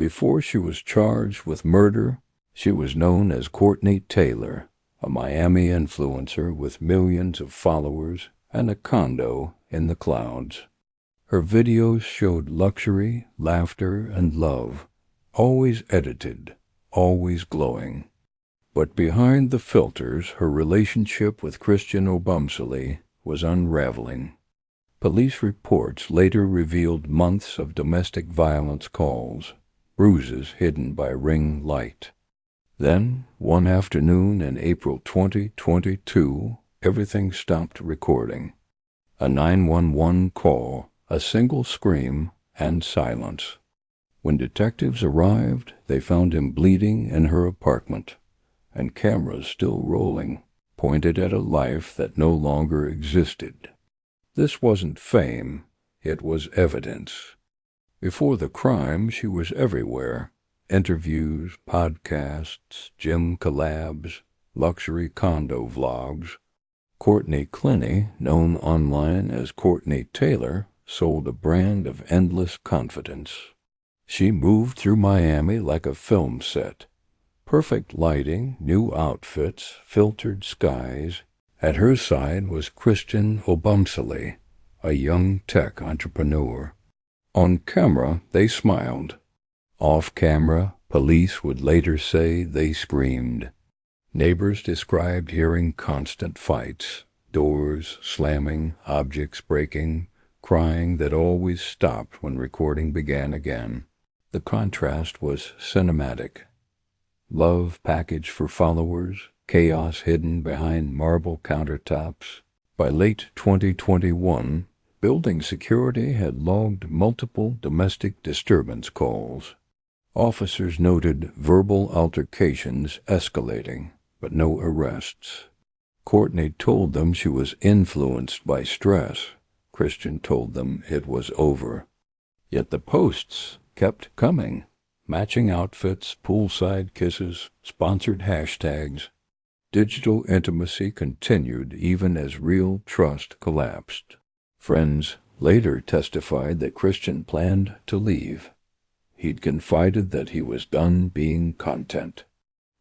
Before she was charged with murder, she was known as Courtney Tailor, a Miami influencer with millions of followers and a condo in the clouds. Her videos showed luxury, laughter, and love, always edited, always glowing. But behind the filters, her relationship with Christian Obumsely was unraveling. Police reports later revealed months of domestic violence calls, bruises hidden by ring light. Then, one afternoon in April 2022, everything stopped recording. A 911 call, a single scream, and silence. When detectives arrived, they found him bleeding in her apartment, and cameras still rolling, pointed at a life that no longer existed. This wasn't fame, it was evidence. Before the crime, she was everywhere. Interviews, podcasts, gym collabs, luxury condo vlogs. Courtney Clinny, known online as Courtney Tailor, sold a brand of endless confidence. She moved through Miami like a film set. Perfect lighting, new outfits, filtered skies. At her side was Christian Obumsely, a young tech entrepreneur. On camera, they smiled. Off camera, police would later say they screamed. Neighbors described hearing constant fights, doors slamming, objects breaking, crying that always stopped when recording began again. The contrast was cinematic. Love packaged for followers, chaos hidden behind marble countertops. By late 2021, building security had logged multiple domestic disturbance calls. Officers noted verbal altercations escalating, but no arrests. Courtney told them she was influenced by stress. Christian told them it was over. Yet the posts kept coming. Matching outfits, poolside kisses, sponsored hashtags. Digital intimacy continued even as real trust collapsed. Friends later testified that Christian planned to leave. He'd confided that he was done being content.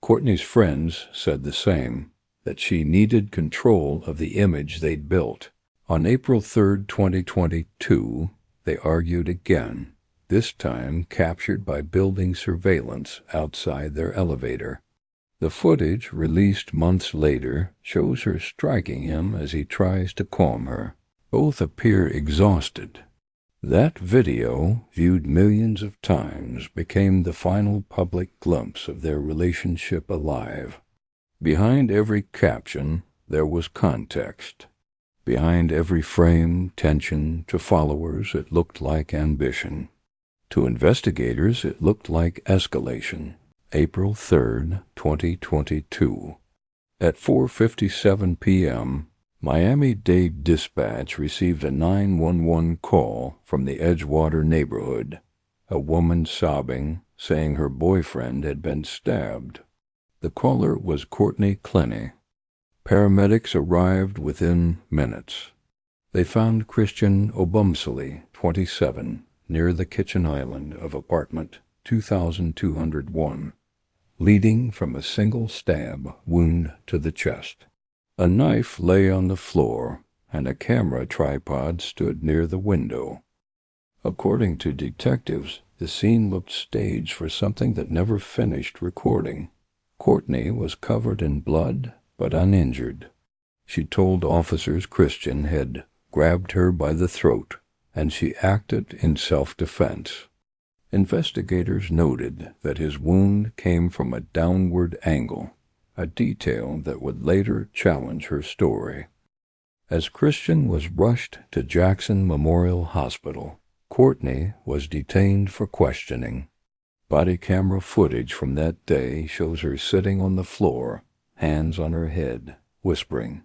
Courtney's friends said the same, that she needed control of the image they'd built. On April 3, 2022, they argued again, this time captured by building surveillance outside their elevator. The footage, released months later, shows her striking him as he tries to calm her. Both appear exhausted. That video, viewed millions of times, became the final public glimpse of their relationship alive. Behind every caption, there was context. Behind every frame, tension. To followers, it looked like ambition. To investigators, it looked like escalation. April 3, 2022. At 4:57 p.m., Miami-Dade Dispatch received a 911 call from the Edgewater neighborhood. A woman sobbing, saying her boyfriend had been stabbed. The caller was Courtney Clinny. Paramedics arrived within minutes. They found Christian Obumsely, 27, near the kitchen island of apartment 2201, bleeding from a single stab wound to the chest. A knife lay on the floor, and a camera tripod stood near the window. According to detectives, the scene looked staged for something that never finished recording. Courtney was covered in blood, but uninjured. She told officers Christian had grabbed her by the throat, and she acted in self-defense. Investigators noted that his wound came from a downward angle, a detail that would later challenge her story. As Christian was rushed to Jackson Memorial Hospital, Courtney was detained for questioning. Body camera footage from that day shows her sitting on the floor, hands on her head, whispering,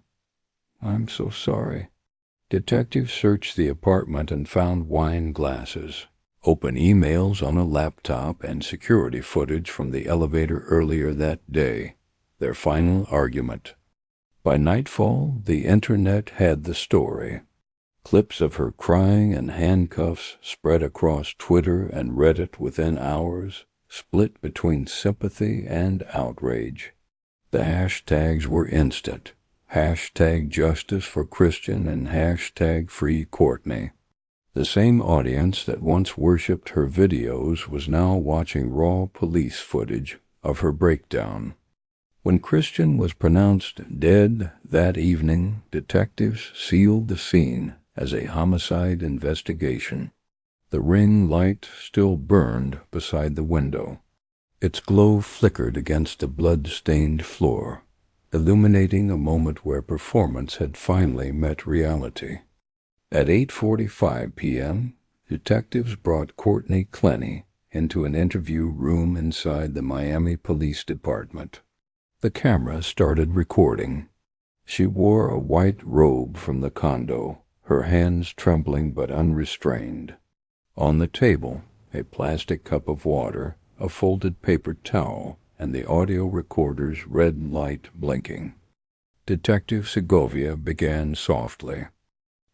"I'm so sorry." Detectives searched the apartment and found wine glasses, open emails on a laptop, and security footage from the elevator earlier that day. Their final argument. By nightfall, the internet had the story. Clips of her crying and handcuffs spread across Twitter and Reddit within hours, split between sympathy and outrage. The hashtags were instant. Hashtag justice for Christian and hashtag free Courtney. The same audience that once worshipped her videos was now watching raw police footage of her breakdown. When Christian was pronounced dead that evening, detectives sealed the scene as a homicide investigation. The ring light still burned beside the window. Its glow flickered against the blood-stained floor, illuminating a moment where performance had finally met reality. At 8:45 p.m., detectives brought Courtney Tailor into an interview room inside the Miami Police Department. The camera started recording. She wore a white robe from the condo, her hands trembling but unrestrained. On the table, a plastic cup of water, a folded paper towel, and the audio recorder's red light blinking. Detective Segovia began softly.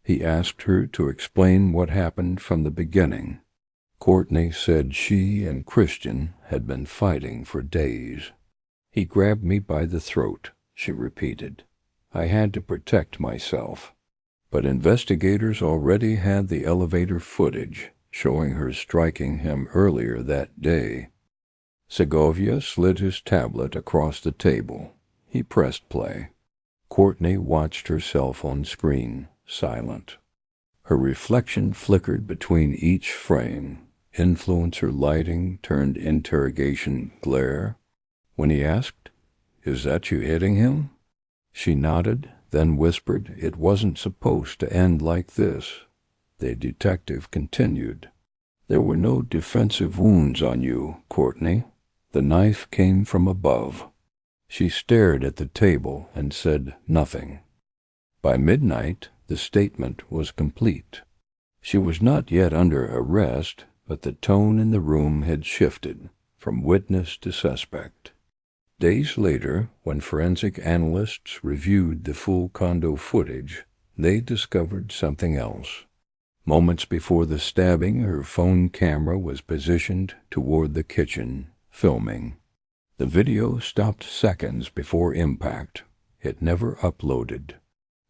He asked her to explain what happened from the beginning. Courtney said she and Christian had been fighting for days. "He grabbed me by the throat," she repeated. "I had to protect myself." But investigators already had the elevator footage showing her striking him earlier that day. Segovia slid his tablet across the table. He pressed play. Courtney watched herself on screen, silent. Her reflection flickered between each frame. Influencer lighting turned interrogation glare. When he asked, "Is that you hitting him?" She nodded, then whispered it wasn't supposed to end like this. The detective continued. "There were no defensive wounds on you, Courtney. The knife came from above." She stared at the table and said nothing. By midnight, the statement was complete. She was not yet under arrest, but the tone in the room had shifted from witness to suspect. Days later, when forensic analysts reviewed the full condo footage, they discovered something else. Moments before the stabbing, her phone camera was positioned toward the kitchen, filming. The video stopped seconds before impact. It never uploaded.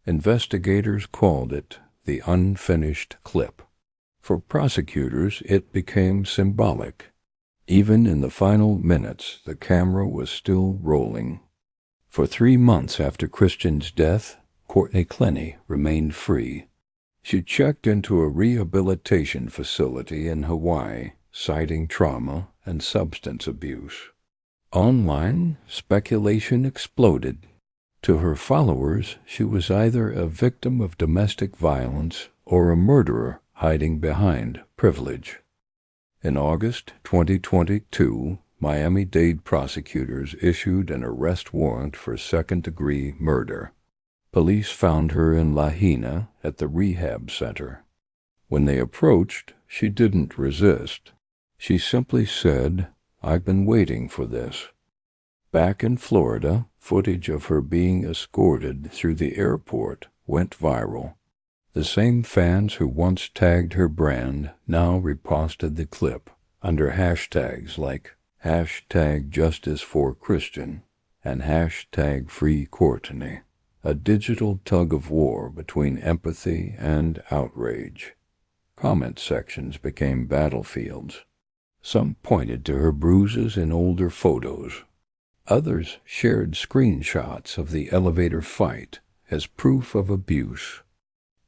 Investigators called it the unfinished clip. For prosecutors, it became symbolic. Even in the final minutes, the camera was still rolling. For 3 months after Christian's death, Courtney Tailor remained free. She checked into a rehabilitation facility in Hawaii, citing trauma and substance abuse. Online, speculation exploded. To her followers, she was either a victim of domestic violence or a murderer hiding behind privilege. In August 2022, Miami-Dade prosecutors issued an arrest warrant for second-degree murder. Police found her in Lahaina at the rehab center. When they approached, she didn't resist. She simply said, "I've been waiting for this." Back in Florida, footage of her being escorted through the airport went viral. The same fans who once tagged her brand now reposted the clip under hashtags like #JusticeForChristian and #FreeCourtney, a digital tug-of-war between empathy and outrage. Comment sections became battlefields. Some pointed to her bruises in older photos. Others shared screenshots of the elevator fight as proof of abuse.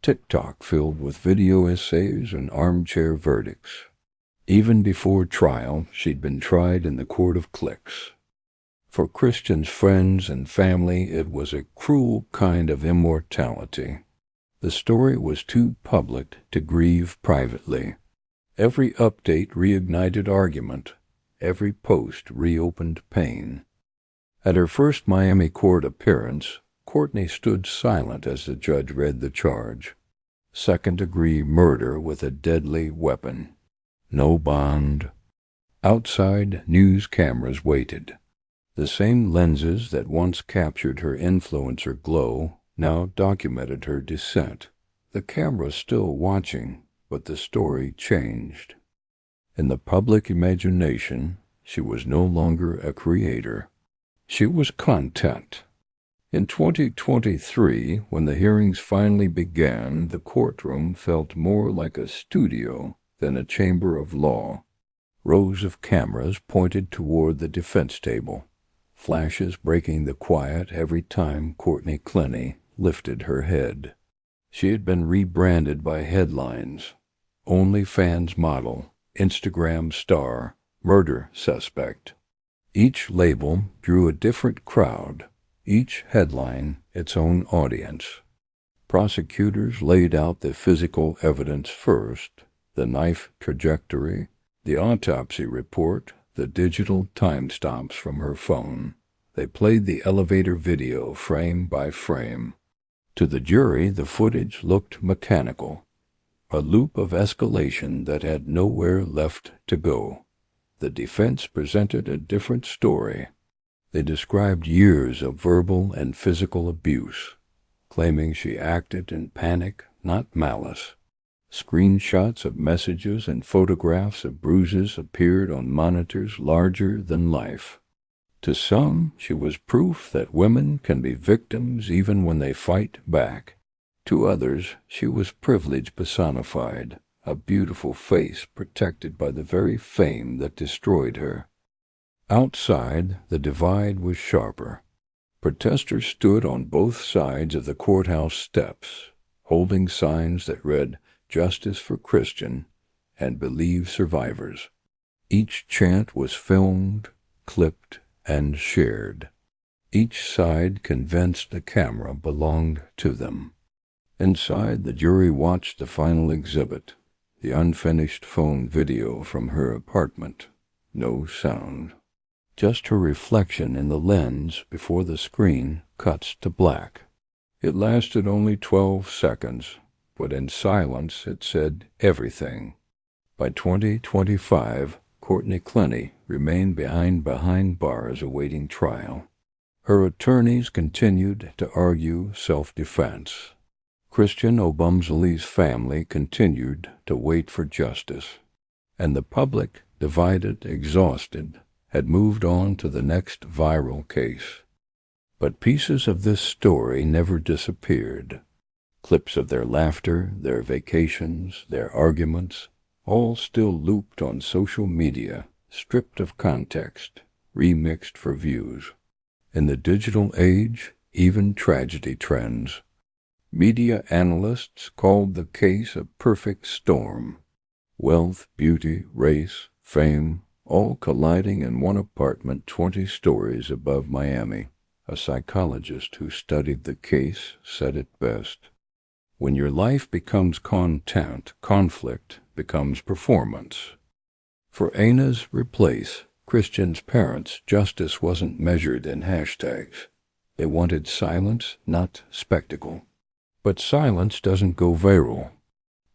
TikTok filled with video essays and armchair verdicts. Even before trial, she'd been tried in the court of clicks. For Christian's friends and family, it was a cruel kind of immortality. The story was too public to grieve privately. Every update reignited argument. Every post reopened pain. At her first Miami court appearance, Courtney stood silent as the judge read the charge. Second-degree murder with a deadly weapon. No bond. Outside, news cameras waited. The same lenses that once captured her influencer glow now documented her descent. The camera's still watching, but the story changed. In the public imagination, she was no longer a creator. She was content. In 2023, when the hearings finally began, the courtroom felt more like a studio than a chamber of law. Rows of cameras pointed toward the defense table, flashes breaking the quiet every time Courtney Tailor lifted her head. She had been rebranded by headlines: OnlyFans model, Instagram star, murder suspect. Each label drew a different crowd, each headline its own audience. Prosecutors laid out the physical evidence first: the knife trajectory, the autopsy report, the digital timestamps from her phone. They played the elevator video frame by frame. To the jury, the footage looked mechanical, a loop of escalation that had nowhere left to go. The defense presented a different story. They described years of verbal and physical abuse, claiming she acted in panic, not malice. Screenshots of messages and photographs of bruises appeared on monitors larger than life. To some, she was proof that women can be victims even when they fight back. To others, she was privilege personified, a beautiful face protected by the very fame that destroyed her. Outside, the divide was sharper. Protesters stood on both sides of the courthouse steps, holding signs that read, "Justice for Christian," and "Believe survivors." Each chant was filmed, clipped, and shared. Each side convinced the camera belonged to them. Inside, the jury watched the final exhibit, the unfinished phone video from her apartment. No sound. Just her reflection in the lens before the screen cuts to black. It lasted only 12 seconds, but in silence it said everything. By 2025, Courtney Tailor remained behind bars awaiting trial. Her attorneys continued to argue self-defense. Christian Obumsley's family continued to wait for justice, and the public, divided, exhausted, had moved on to the next viral case. But pieces of this story never disappeared. Clips of their laughter, their vacations, their arguments, all still looped on social media, stripped of context, remixed for views. In the digital age, even tragedy trends. Media analysts called the case a perfect storm. Wealth, beauty, race, fame, all colliding in one apartment 20 stories above Miami. A psychologist who studied the case said it best: when your life becomes content, conflict becomes performance. For Anna's replace, Christian's parents, justice wasn't measured in hashtags. They wanted silence, not spectacle. But silence doesn't go viral.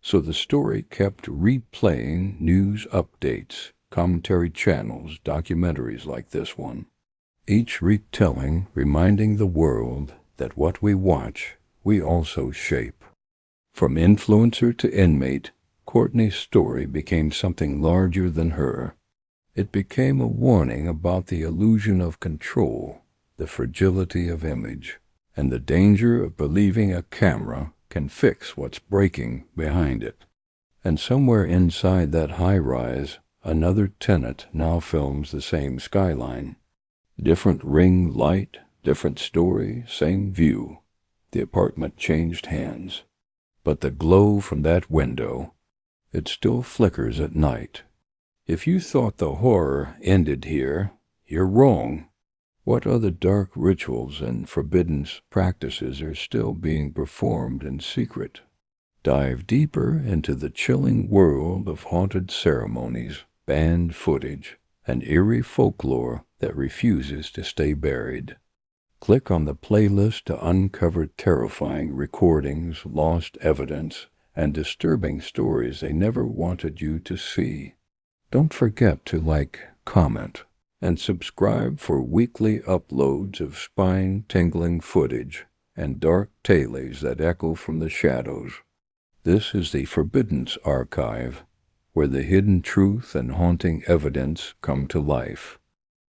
So the story kept replaying news updates, commentary channels, documentaries like this one. Each retelling reminding the world that what we watch, we also shape. From influencer to inmate, Courtney's story became something larger than her. It became a warning about the illusion of control, the fragility of image, and the danger of believing a camera can fix what's breaking behind it. And somewhere inside that high-rise, another tenant now films the same skyline. Different ring light, different story, same view. The apartment changed hands. But the glow from that window, it still flickers at night. If you thought the horror ended here, you're wrong. What other dark rituals and forbidden practices are still being performed in secret? Dive deeper into the chilling world of haunted ceremonies, banned footage, and eerie folklore that refuses to stay buried. Click on the playlist to uncover terrifying recordings, lost evidence, and disturbing stories they never wanted you to see. Don't forget to like, comment, and subscribe for weekly uploads of spine-tingling footage and dark tales that echo from the shadows. This is the Forbiddance Archive, where the hidden truth and haunting evidence come to life.